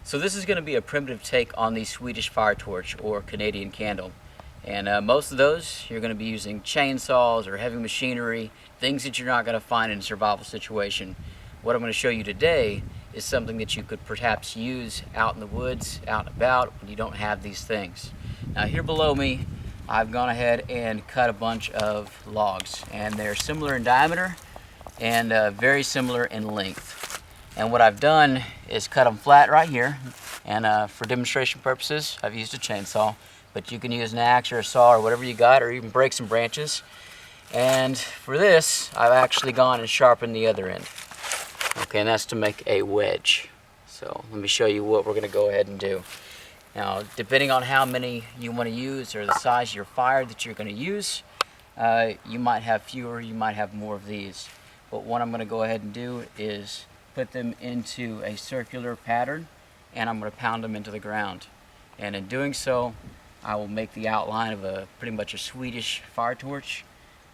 So this is going to be a primitive take on the Swedish Fire Torch or Canadian candle. And most of those you're going to be using chainsaws or heavy machinery, things that you're not going to find in a survival situation. What I'm going to show you today is something that you could perhaps use out in the woods, out and about, when you don't have these things. Now here below me, I've gone ahead and cut a bunch of logs, and they're similar in diameter and very similar in length. And what I've done is cut them flat right here, and for demonstration purposes I've used a chainsaw, but you can use an axe or a saw or whatever you got, or even break some branches. And for this I've actually gone and sharpened the other end. Okay, and that's to make a wedge. So let me show you what we're going to go ahead and do. Now, depending on how many you want to use or the size of your fire that you're going to use, you might have fewer, you might have more of these. But what I'm going to go ahead and do is put them into a circular pattern, and I'm going to pound them into the ground. And in doing so, I will make the outline of pretty much a Swedish fire torch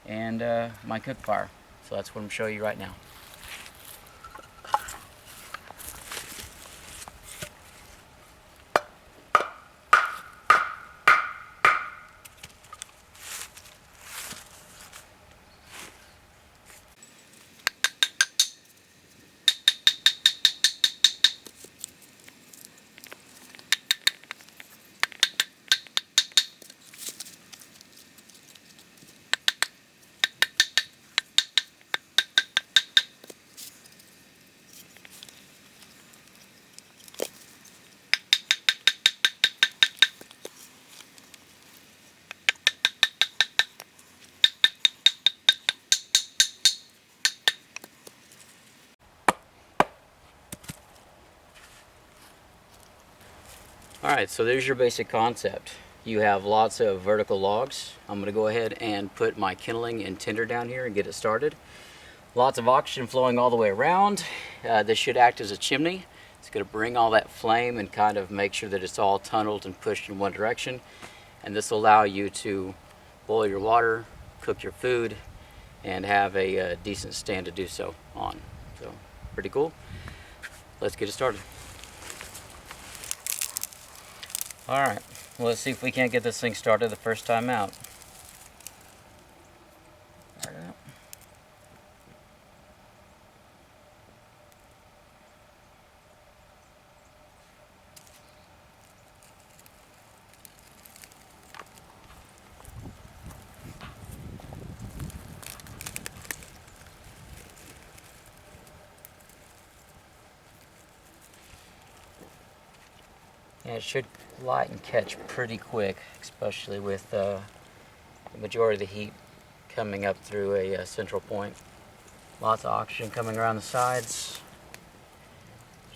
and my cook fire. So that's what I'm showing you right now. Alright, so there's your basic concept. You have lots of vertical logs. I'm going to go ahead and put my kindling and tinder down here and get it started. Lots of oxygen flowing all the way around. This should act as a chimney. It's going to bring all that flame and kind of make sure that it's all tunneled and pushed in one direction. And this will allow you to boil your water, cook your food, and have a decent stand to do so on. So, pretty cool. Let's get it started. Alright, well, let's see if we can't get this thing started the first time out. Start it up. And it should light and catch pretty quick, especially with the majority of the heat coming up through a central point. Lots of oxygen coming around the sides.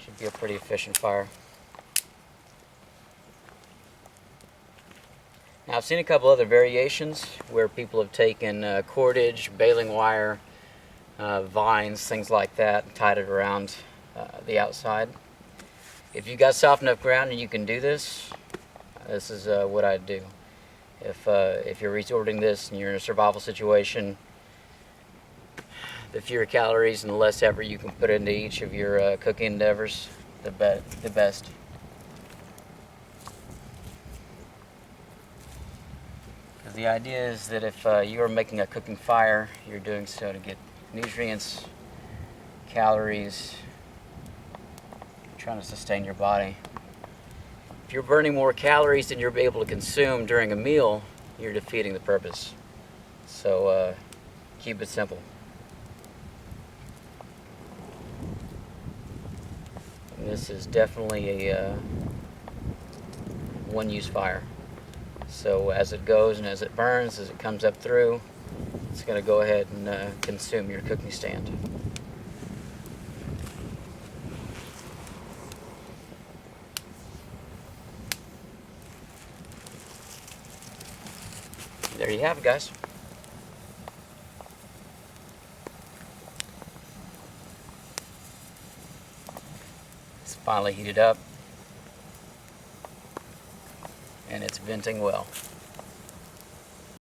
Should be a pretty efficient fire. Now, I've seen a couple other variations where people have taken cordage, baling wire, vines, things like that, and tied it around the outside. If you got soft enough ground and you can do this, this is what I'd do. If you're resorting this and you're in a survival situation, the fewer calories and the less effort you can put into each of your cooking endeavors, the best. Because the idea is that if you are making a cooking fire, you're doing so to get nutrients, calories, trying to sustain your body. If you're burning more calories than you're able to consume during a meal, you're defeating the purpose. So keep it simple. And this is definitely a one-use fire. So as it goes and as it burns, as it comes up through, it's going to go ahead and consume your cooking stand. There you have it, guys. It's finally heated up, and it's venting well.